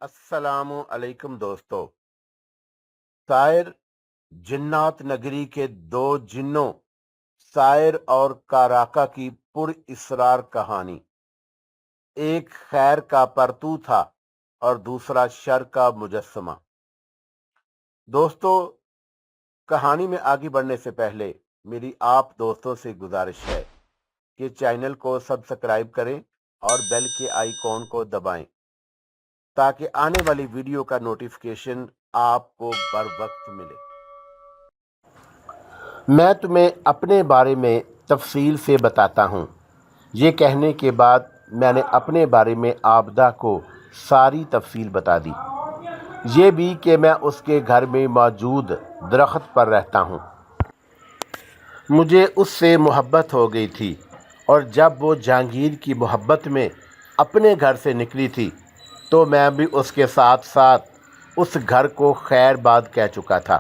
अस्सलाम अलैकुम दोस्तों। शायर जिन्नात नगरी के दो जिन्नों शायर और काराका की पुर इसरार कहानी। एक खैर का परतू था और दूसरा शर का मुजस्समा। दोस्तों, कहानी में आगे बढ़ने से पहले मेरी आप दोस्तों से गुजारिश है कि चैनल को सब्सक्राइब करें और बेल के आइकॉन को दबाएं ताकि आने वाली वीडियो का नोटिफिकेशन आपको बर वक्त मिले। मैं तुम्हें अपने बारे में तफसील से बताता हूँ। ये कहने के बाद मैंने अपने बारे में आबदा को सारी तफसील बता दी, ये भी कि मैं उसके घर में मौजूद दरख्त पर रहता हूँ। मुझे उससे मोहब्बत हो गई थी और जब वो जहांगीर की मोहब्बत में अपने घर से निकली थी तो मैं भी उसके साथ साथ उस घर को खैरबाद कह चुका था।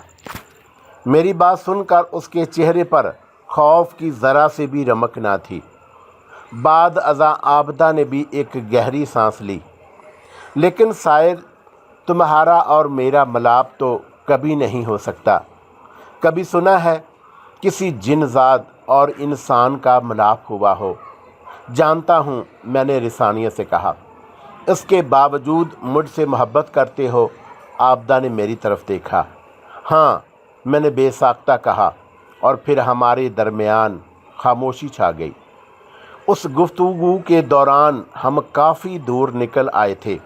मेरी बात सुनकर उसके चेहरे पर खौफ की ज़रा से भी रमक ना थी। बाद अज़ा आबदा ने भी एक गहरी सांस ली। लेकिन शायद तुम्हारा और मेरा मिलाप तो कभी नहीं हो सकता। कभी सुना है किसी जिन्नज़ात और इंसान का मिलाप हुआ हो? जानता हूँ, मैंने रिसानियत से कहा। इसके बावजूद मुझसे मोहब्बत करते हो? आबदा ने मेरी तरफ देखा। हाँ, मैंने बेसाख्ता कहा और फिर हमारे दरमियान खामोशी छा गई। उस गुफ्तगू के दौरान हम काफ़ी दूर निकल आए थे।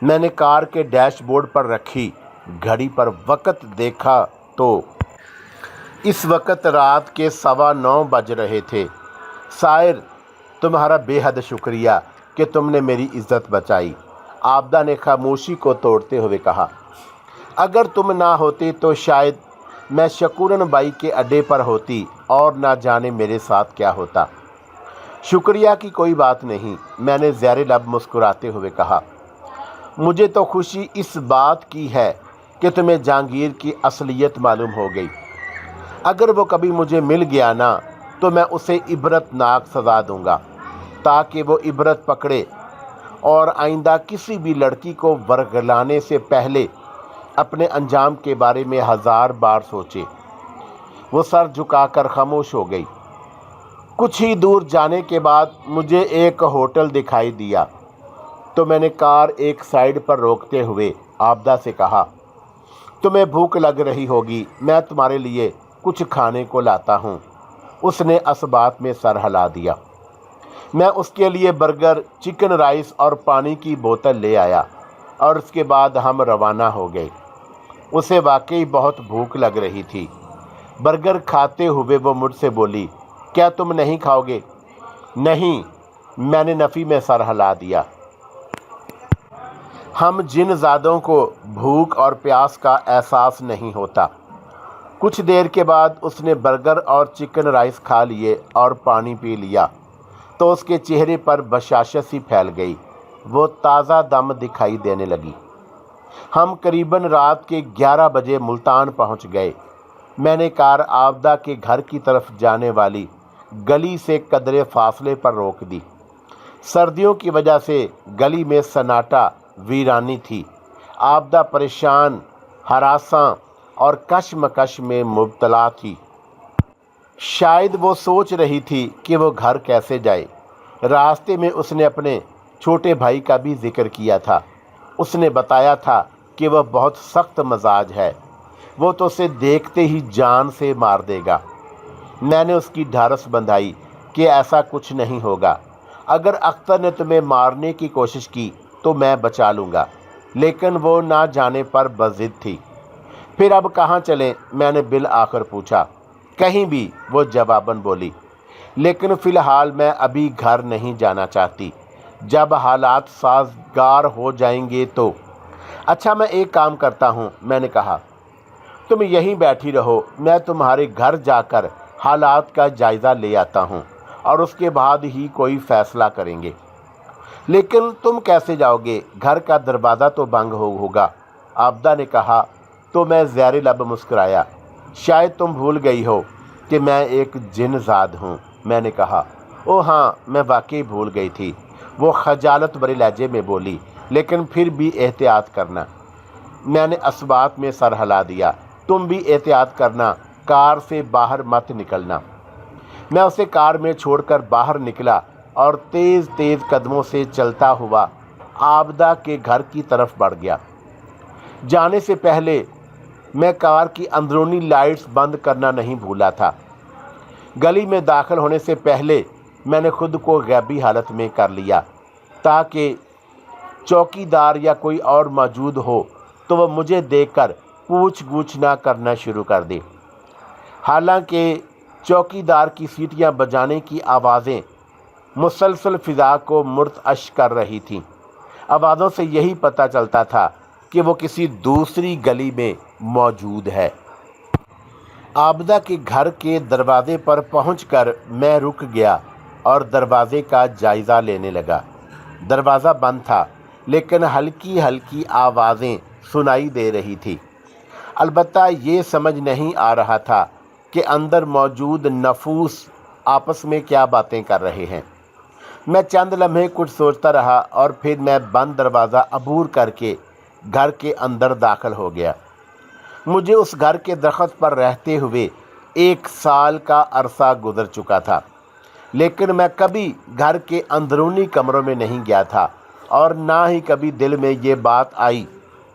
मैंने कार के डैशबोर्ड पर रखी घड़ी पर वक़्त देखा तो इस वक्त रात के 9:15 बज रहे थे। शायर, तुम्हारा बेहद शुक्रिया कि तुमने मेरी इज्जत बचाई, आबदा ने खामोशी को तोड़ते हुए कहा। अगर तुम ना होते तो शायद मैं शकूरन बाई के अड्डे पर होती और ना जाने मेरे साथ क्या होता। शुक्रिया की कोई बात नहीं, मैंने ज़ेरे लब मुस्कुराते हुए कहा। मुझे तो खुशी इस बात की है कि तुम्हें जहांगीर की असलियत मालूम हो गई। अगर वो कभी मुझे मिल गया ना तो मैं उसे इबरतनाक सज़ा दूंगा ताकि वो इबरत पकड़े और आइंदा किसी भी लड़की को वरगलाने से पहले अपने अंजाम के बारे में 1000 बार सोचे। वो सर झुकाकर खामोश हो गई। कुछ ही दूर जाने के बाद मुझे एक होटल दिखाई दिया तो मैंने कार एक साइड पर रोकते हुए आबदा से कहा, तुम्हें भूख लग रही होगी, मैं तुम्हारे लिए कुछ खाने को लाता हूँ। उसने असबात में सर हिला दिया। मैं उसके लिए बर्गर, चिकन राइस और पानी की बोतल ले आया और उसके बाद हम रवाना हो गए। उसे वाकई बहुत भूख लग रही थी। बर्गर खाते हुए वो मुझसे बोली, क्या तुम नहीं खाओगे? नहीं, मैंने नफ़ी में सर हिला दिया। हम जिन्नज़ादों को भूख और प्यास का एहसास नहीं होता। कुछ देर के बाद उसने बर्गर और चिकन राइस खा लिए और पानी पी लिया तो उसके चेहरे पर बशाशत सी फैल गई। वो ताज़ा दम दिखाई देने लगी। हम करीबन रात के 11 बजे मुल्तान पहुंच गए। मैंने कार आबदा के घर की तरफ जाने वाली गली से कदरे फासले पर रोक दी। सर्दियों की वजह से गली में सन्नाटा वीरानी थी। आबदा परेशान, हरासां और कशमकश में मुब्तला थी। शायद वो सोच रही थी कि वो घर कैसे जाए। रास्ते में उसने अपने छोटे भाई का भी जिक्र किया था। उसने बताया था कि वह बहुत सख्त मजाज है, वो तो उसे देखते ही जान से मार देगा। मैंने उसकी ढारस बंधाई कि ऐसा कुछ नहीं होगा। अगर अख्तर ने तुम्हें मारने की कोशिश की तो मैं बचा लूँगा, लेकिन वो ना जाने पर बज़िद थी। फिर अब कहाँ चलें? मैंने बिल आखिर पूछा। कहीं भी, वो जवाबन बोली, लेकिन फ़िलहाल मैं अभी घर नहीं जाना चाहती। जब हालात साज़गार हो जाएंगे तो। अच्छा, मैं एक काम करता हूँ, मैंने कहा, तुम यहीं बैठी रहो, मैं तुम्हारे घर जाकर हालात का जायज़ा ले आता हूँ और उसके बाद ही कोई फ़ैसला करेंगे। लेकिन तुम कैसे जाओगे? घर का दरवाज़ा तो बंद होगा, आबदा ने कहा। तो मैं ज़ेरे लब मुस्कुराया। शायद तुम भूल गई हो कि मैं एक जिन्नज़ाद हूँ, मैंने कहा। ओ हाँ, मैं वाकई भूल गई थी, वो खजालत भरे लहजे में बोली। लेकिन फिर भी एहतियात करना। मैंने असबात में सर हिला दिया। तुम भी एहतियात करना, कार से बाहर मत निकलना। मैं उसे कार में छोड़कर बाहर निकला और तेज़ तेज़ कदमों से चलता हुआ आबदा के घर की तरफ बढ़ गया। जाने से पहले मैं कार की अंदरूनी लाइट्स बंद करना नहीं भूला था। गली में दाखिल होने से पहले मैंने खुद को गैबी हालत में कर लिया ताकि चौकीदार या कोई और मौजूद हो तो वह मुझे देखकर पूछ गूछ ना करना शुरू कर दे। हालांकि चौकीदार की सीटियां बजाने की आवाज़ें मुसलसल फ़िज़ा को मुर्तअश कर रही थीं। आवाज़ों से यही पता चलता था कि वो किसी दूसरी गली में मौजूद है। आबदा के घर के दरवाजे पर पहुंचकर मैं रुक गया और दरवाजे का जायज़ा लेने लगा। दरवाज़ा बंद था, लेकिन हल्की हल्की आवाज़ें सुनाई दे रही थी। अलबत्ता ये समझ नहीं आ रहा था कि अंदर मौजूद नफूस आपस में क्या बातें कर रहे हैं। मैं चंद लम्हे कुछ सोचता रहा और फिर मैं बंद दरवाज़ा अबूर करके घर के अंदर दाखिल हो गया। मुझे उस घर के दरख्त पर रहते हुए 1 साल का अरसा गुजर चुका था, लेकिन मैं कभी घर के अंदरूनी कमरों में नहीं गया था और ना ही कभी दिल में ये बात आई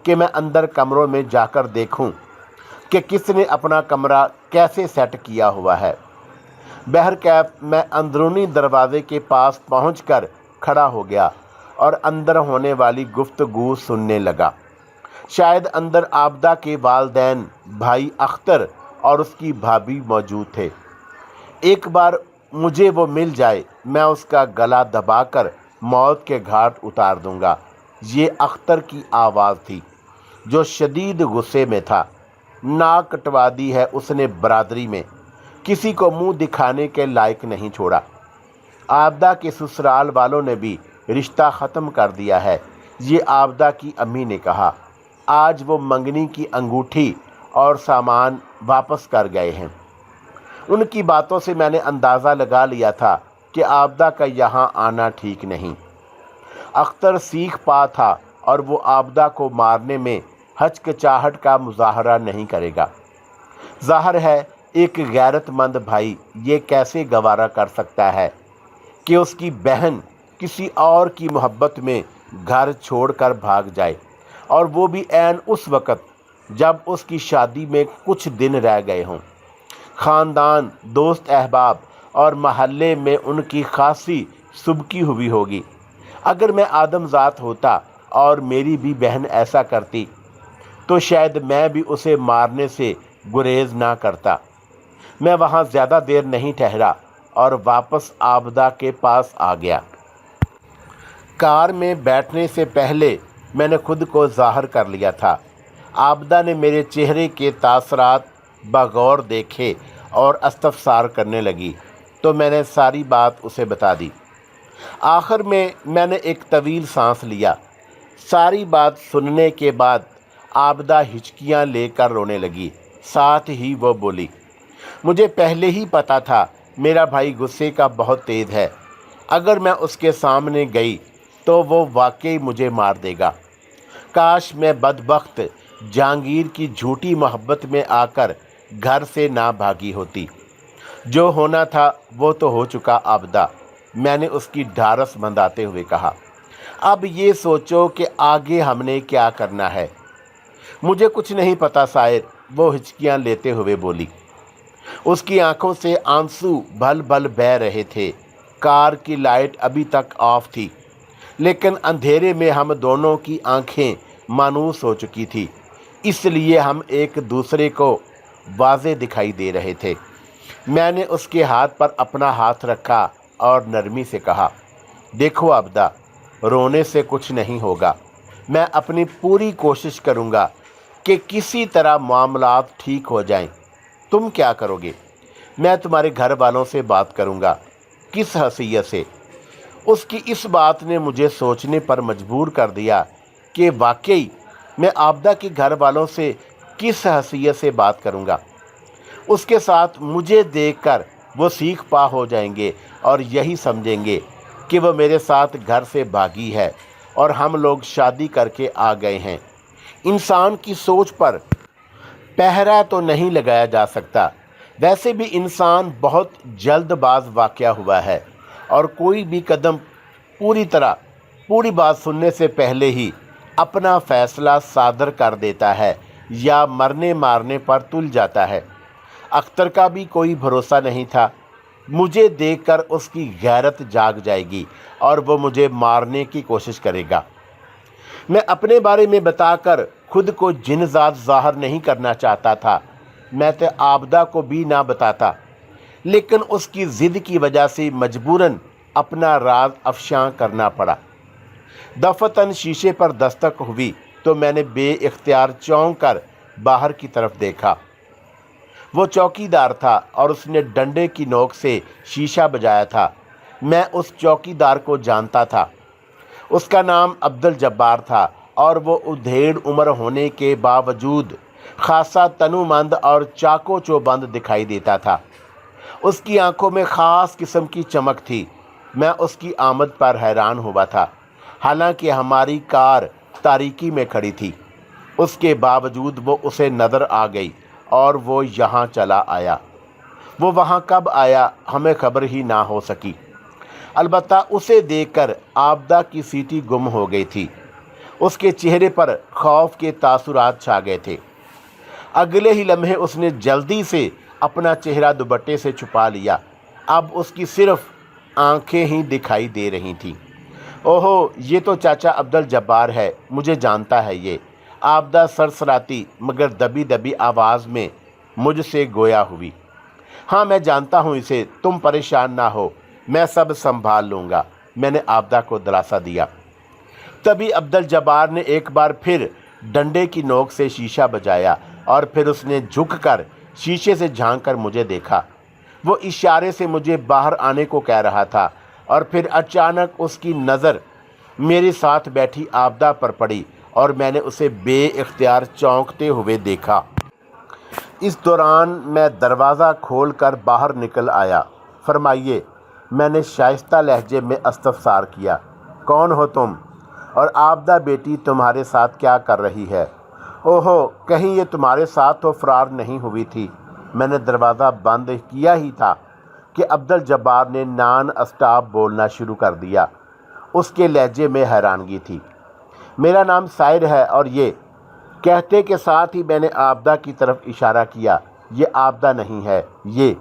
कि मैं अंदर कमरों में जाकर देखूं कि किसने अपना कमरा कैसे सेट किया हुआ है। बहरकैफ मैं अंदरूनी दरवाजे के पास पहुंचकर खड़ा हो गया और अंदर होने वाली गुफ्तगू सुनने लगा। शायद अंदर आबदा के वालदैन भाई अख्तर और उसकी भाभी मौजूद थे। एक बार मुझे वो मिल जाए, मैं उसका गला दबाकर मौत के घाट उतार दूंगा। ये अख्तर की आवाज़ थी जो शदीद गुस्से में था। नाक कटवा दी है उसने बरादरी में, किसी को मुंह दिखाने के लायक नहीं छोड़ा। आबदा के ससुराल वालों ने भी रिश्ता ख़त्म कर दिया है, ये आबदा की अम्मी ने कहा। आज वो मंगनी की अंगूठी और सामान वापस कर गए हैं। उनकी बातों से मैंने अंदाज़ा लगा लिया था कि आबदा का यहाँ आना ठीक नहीं। अख्तर सीख पा था और वो आबदा को मारने में हचकचाहट का मुजाहरा नहीं करेगा। ज़ाहिर है एक गैरतमंद भाई ये कैसे गवारा कर सकता है कि उसकी बहन किसी और की मोहब्बत में घर छोड़कर भाग जाए, और वो भी ऐन उस वक़्त जब उसकी शादी में कुछ दिन रह गए हों। ख़ानदान, दोस्त अहबाब और महल्ले में उनकी खासी सुबकी हुई होगी। अगर मैं आदमज़ात होता और मेरी भी बहन ऐसा करती तो शायद मैं भी उसे मारने से गुरेज ना करता। मैं वहाँ ज़्यादा देर नहीं ठहरा और वापस आबदा के पास आ गया। कार में बैठने से पहले मैंने खुद को ज़ाहिर कर लिया था। आबदा ने मेरे चेहरे के तासरात बगौर देखे और इस्तफसार करने लगी तो मैंने सारी बात उसे बता दी। आखिर में मैंने एक तवील सांस लिया। सारी बात सुनने के बाद आबदा हिचकियाँ लेकर रोने लगी। साथ ही वो बोली, मुझे पहले ही पता था मेरा भाई गुस्से का बहुत तेज़ है। अगर मैं उसके सामने गई तो वो वाकई मुझे मार देगा। काश मैं बदबख्त जहांगीर की झूठी मोहब्बत में आकर घर से ना भागी होती। जो होना था वो तो हो चुका आबदा, मैंने उसकी ढारस बंधाते हुए कहा। अब ये सोचो कि आगे हमने क्या करना है। मुझे कुछ नहीं पता साहिर, वो हिचकियाँ लेते हुए बोली। उसकी आंखों से आंसू भल भल बह रहे थे। कार की लाइट अभी तक ऑफ थी, लेकिन अंधेरे में हम दोनों की आंखें मानूस हो चुकी थी, इसलिए हम एक दूसरे को वाज़े दिखाई दे रहे थे। मैंने उसके हाथ पर अपना हाथ रखा और नरमी से कहा, देखो आबदा, रोने से कुछ नहीं होगा। मैं अपनी पूरी कोशिश करूँगा कि किसी तरह मामलात ठीक हो जाएं। तुम क्या करोगे? मैं तुम्हारे घर वालों से बात करूँगा। किस हैसियत से? उसकी इस बात ने मुझे सोचने पर मजबूर कर दिया कि वाकई मैं आबदा के घर वालों से किस हैसियत से बात करूँगा। उसके साथ मुझे देखकर वो सीख पा हो जाएंगे और यही समझेंगे कि वो मेरे साथ घर से भागी है और हम लोग शादी करके आ गए हैं। इंसान की सोच पर पहरा तो नहीं लगाया जा सकता। वैसे भी इंसान बहुत जल्दबाज वाक़या हुआ है और कोई भी कदम पूरी बात सुनने से पहले ही अपना फैसला सादर कर देता है या मरने मारने पर तुल जाता है। अख्तर का भी कोई भरोसा नहीं था। मुझे देखकर उसकी गैरत जाग जाएगी और वो मुझे मारने की कोशिश करेगा। मैं अपने बारे में बताकर खुद को जिन्नजात ज़ाहिर नहीं करना चाहता था। मैं तो आबदा को भी ना बताता, लेकिन उसकी ज़िद की वजह से मजबूरन अपना राज अफशां करना पड़ा। दफ़तन शीशे पर दस्तक हुई तो मैंने बेइख्तियार चौंक कर बाहर की तरफ देखा। वो चौकीदार था और उसने डंडे की नोक से शीशा बजाया था। मैं उस चौकीदार को जानता था। उसका नाम अब्दुल जब्बार था और वो उधेड़ उम्र होने के बावजूद खासा तनुमंद और चाको चौबंद दिखाई देता था। उसकी आंखों में ख़ास किस्म की चमक थी। मैं उसकी आमद पर हैरान हुआ था। हालांकि हमारी कार तारीकी में खड़ी थी, उसके बावजूद वो उसे नज़र आ गई और वो यहाँ चला आया। वो वहाँ कब आया हमें खबर ही ना हो सकी। अलबत्ता उसे देखकर आबदा की सीटी गुम हो गई थी। उसके चेहरे पर खौफ के तासुरात छा गए थे। अगले ही लम्हे उसने जल्दी से अपना चेहरा दुपट्टे से छुपा लिया। अब उसकी सिर्फ आंखें ही दिखाई दे रही थीं। ओहो, ये तो चाचा अब्दुल जब्बार है, मुझे जानता है ये। आबदा सरसराती मगर दबी दबी आवाज़ में मुझसे गोया हुई। हाँ, मैं जानता हूँ इसे, तुम परेशान ना हो, मैं सब संभाल लूँगा। मैंने आबदा को दिलासा दिया। तभी अब्दुल जब्बार ने एक बार फिर डंडे की नोक से शीशा बजाया और फिर उसने झुककर शीशे से झांककर मुझे देखा। वो इशारे से मुझे बाहर आने को कह रहा था और फिर अचानक उसकी नज़र मेरे साथ बैठी आबदा पर पड़ी और मैंने उसे बेइख्तियार चौंकते हुए देखा। इस दौरान मैं दरवाज़ा खोलकर बाहर निकल आया। फरमाइए, मैंने शाइस्ता लहजे में इस्तफसार किया। कौन हो तुम? और आबदा बेटी तुम्हारे साथ क्या कर रही है? ओहो, कहीं ये तुम्हारे साथ तो फरार नहीं हुई थी? मैंने दरवाज़ा बंद किया ही था कि अब्दुल जब्बार ने नॉन स्टॉप बोलना शुरू कर दिया। उसके लहजे में हैरानगी थी। मेरा नाम साहिर है और ये कहते के साथ ही मैंने आबदा की तरफ इशारा किया। ये आबदा नहीं है, ये।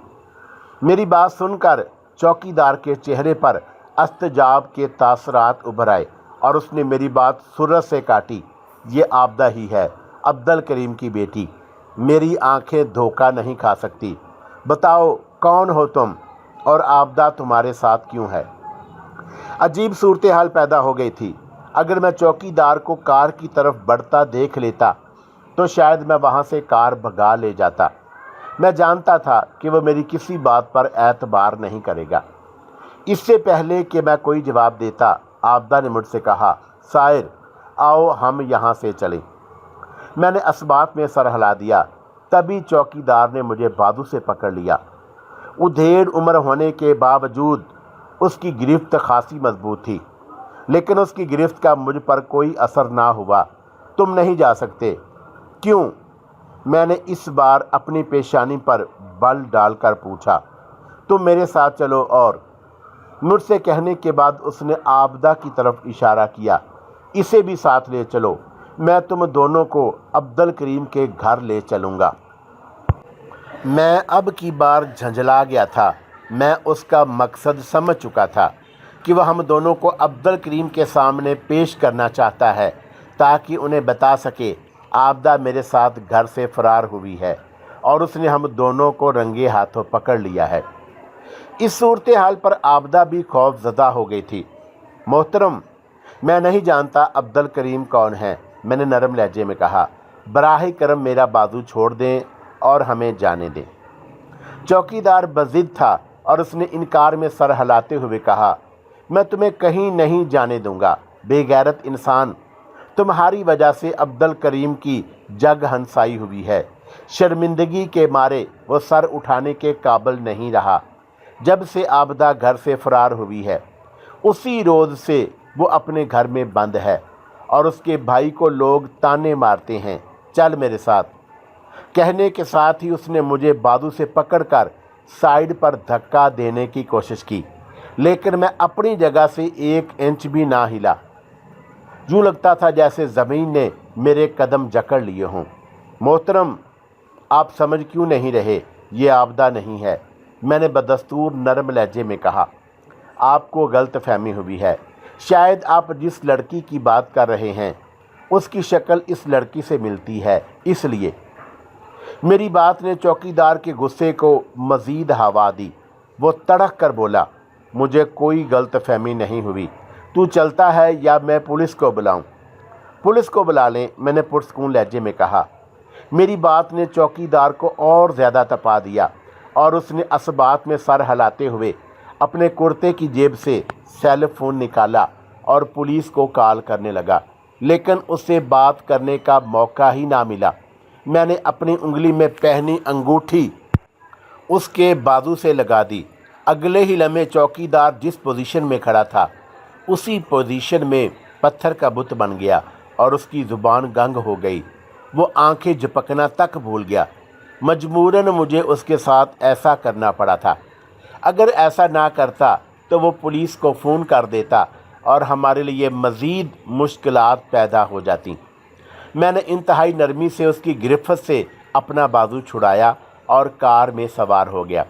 मेरी बात सुनकर चौकीदार के चेहरे पर अस्तजाब के तासरात उभर आए और उसने मेरी बात सुर्रत से काटी। ये आबदा ही है, अब्दुल करीम की बेटी। मेरी आंखें धोखा नहीं खा सकती। बताओ, कौन हो तुम और आबदा तुम्हारे साथ क्यों है? अजीब सूरत हाल पैदा हो गई थी। अगर मैं चौकीदार को कार की तरफ बढ़ता देख लेता तो शायद मैं वहाँ से कार भगा ले जाता। मैं जानता था कि वह मेरी किसी बात पर एतबार नहीं करेगा। इससे पहले कि मैं कोई जवाब देता, आबदा ने मुझसे कहा, साहिर, आओ हम यहाँ से चलें। मैंने असबात में सर हिला दिया। तभी चौकीदार ने मुझे बाजू से पकड़ लिया। उधेड़ उम्र होने के बावजूद उसकी गिरफ्त खासी मजबूत थी, लेकिन उसकी गिरफ्त का मुझ पर कोई असर ना हुआ। तुम नहीं जा सकते। क्यों? मैंने इस बार अपनी पेशानी पर बल डालकर पूछा। तुम मेरे साथ चलो। और मुझसे कहने के बाद उसने आबदा की तरफ इशारा किया। इसे भी साथ ले चलो, मैं तुम दोनों को अब्दुल करीम के घर ले चलूँगा। मैं अब की बार झंझला गया था। मैं उसका मकसद समझ चुका था कि वह हम दोनों को अब्दुल करीम के सामने पेश करना चाहता है ताकि उन्हें बता सके आबदा मेरे साथ घर से फरार हुई है और उसने हम दोनों को रंगे हाथों पकड़ लिया है। इस सूरत हाल पर आबदा भी खौफज़दा हो गई थी। मोहतरम, मैं नहीं जानता अब्दुल करीम कौन है, मैंने नरम लहजे में कहा। बराह करम मेरा बाजू छोड़ दें और हमें जाने दें। चौकीदार बज़िद था और उसने इनकार में सर हिलाते हुए कहा, मैं तुम्हें कहीं नहीं जाने दूंगा। बेगैरत इंसान, तुम्हारी वजह से अब्दुल करीम की जग हंसाई हुई है। शर्मिंदगी के मारे वो सर उठाने के काबिल नहीं रहा। जब से आबदा घर से फरार हुई है, उसी रोज़ से वो अपने घर में बंद है और उसके भाई को लोग ताने मारते हैं, चल मेरे साथ। कहने के साथ ही उसने मुझे बाजू से पकड़कर साइड पर धक्का देने की कोशिश की, लेकिन मैं अपनी जगह से 1 इंच भी ना हिला। यूँ लगता था जैसे ज़मीन ने मेरे कदम जकड़ लिए हों। मोहतरम, आप समझ क्यों नहीं रहे? ये आपदा नहीं है, मैंने बदस्तूर नरम लहजे में कहा। आपको गलतफहमी हुई है। शायद आप जिस लड़की की बात कर रहे हैं उसकी शक्ल इस लड़की से मिलती है, इसलिए। मेरी बात ने चौकीदार के गुस्से को मज़ीद हवा दी। वो तड़क कर बोला, मुझे कोई गलतफहमी नहीं हुई। तू चलता है या मैं पुलिस को बुलाऊं? पुलिस को बुला लें, मैंने पुरस्कून लहजे में कहा। मेरी बात ने चौकीदार को और ज़्यादा तपा दिया और उसने असबात में सर हिलाते हुए अपने कुर्ते की जेब से सेल फ़ोन निकाला और पुलिस को कॉल करने लगा, लेकिन उससे बात करने का मौका ही ना मिला। मैंने अपनी उंगली में पहनी अंगूठी उसके बाजू से लगा दी। अगले ही लम्हे चौकीदार जिस पोजीशन में खड़ा था उसी पोजीशन में पत्थर का बुत बन गया और उसकी ज़ुबान गंग हो गई। वो आंखें झपकना तक भूल गया। मजबूरन मुझे उसके साथ ऐसा करना पड़ा था। अगर ऐसा ना करता तो वो पुलिस को फ़ोन कर देता और हमारे लिए मज़ीद मुश्किलात पैदा हो जाती। मैंने इंतहाई नरमी से उसकी गिरफ्त से अपना बाजू छुड़ाया और कार में सवार हो गया।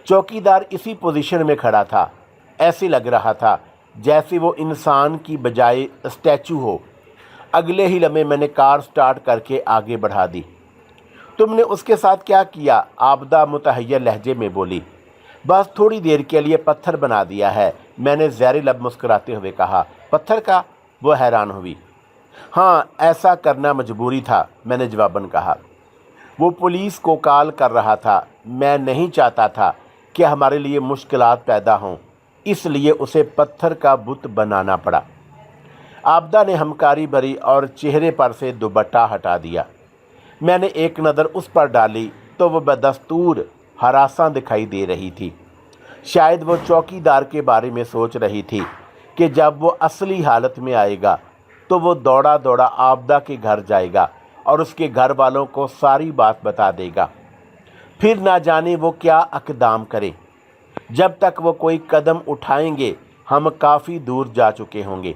चौकीदार इसी पोजीशन में खड़ा था। ऐसे लग रहा था जैसे वो इंसान की बजाय स्टैचू हो। अगले ही लम्हे मैंने कार स्टार्ट करके आगे बढ़ा दी। तुमने उसके साथ क्या किया? आबदा मुतहय्यर लहजे में बोली। बस थोड़ी देर के लिए पत्थर बना दिया है, मैंने ज़हरी लब मुस्कुराते हुए कहा। पत्थर का? वो हैरान हुई। हाँ, ऐसा करना मजबूरी था, मैंने जवाबन कहा। वो पुलिस को कॉल कर रहा था। मैं नहीं चाहता था कि हमारे लिए मुश्किलात पैदा हों, इसलिए उसे पत्थर का बुत बनाना पड़ा। आबदा ने हमकारी भरी और चेहरे पर से दुपट्टा हटा दिया। मैंने एक नज़र उस पर डाली तो वह बदस्तूर हरासां दिखाई दे रही थी। शायद वो चौकीदार के बारे में सोच रही थी कि जब वो असली हालत में आएगा तो वो दौड़ा दौड़ा आबदा के घर जाएगा और उसके घर वालों को सारी बात बता देगा। फिर ना जाने वो क्या अक़दाम करे। जब तक वो कोई कदम उठाएंगे हम काफ़ी दूर जा चुके होंगे।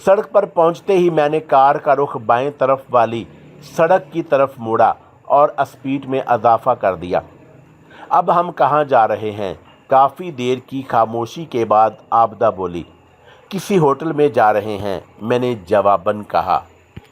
सड़क पर पहुंचते ही मैंने कार का रुख बाएं तरफ वाली सड़क की तरफ मोड़ा और स्पीड में इजाफा कर दिया। अब हम कहाँ जा रहे हैं? काफ़ी देर की खामोशी के बाद आबदा बोली। किसी होटल में जा रहे हैं, मैंने जवाबन कहा।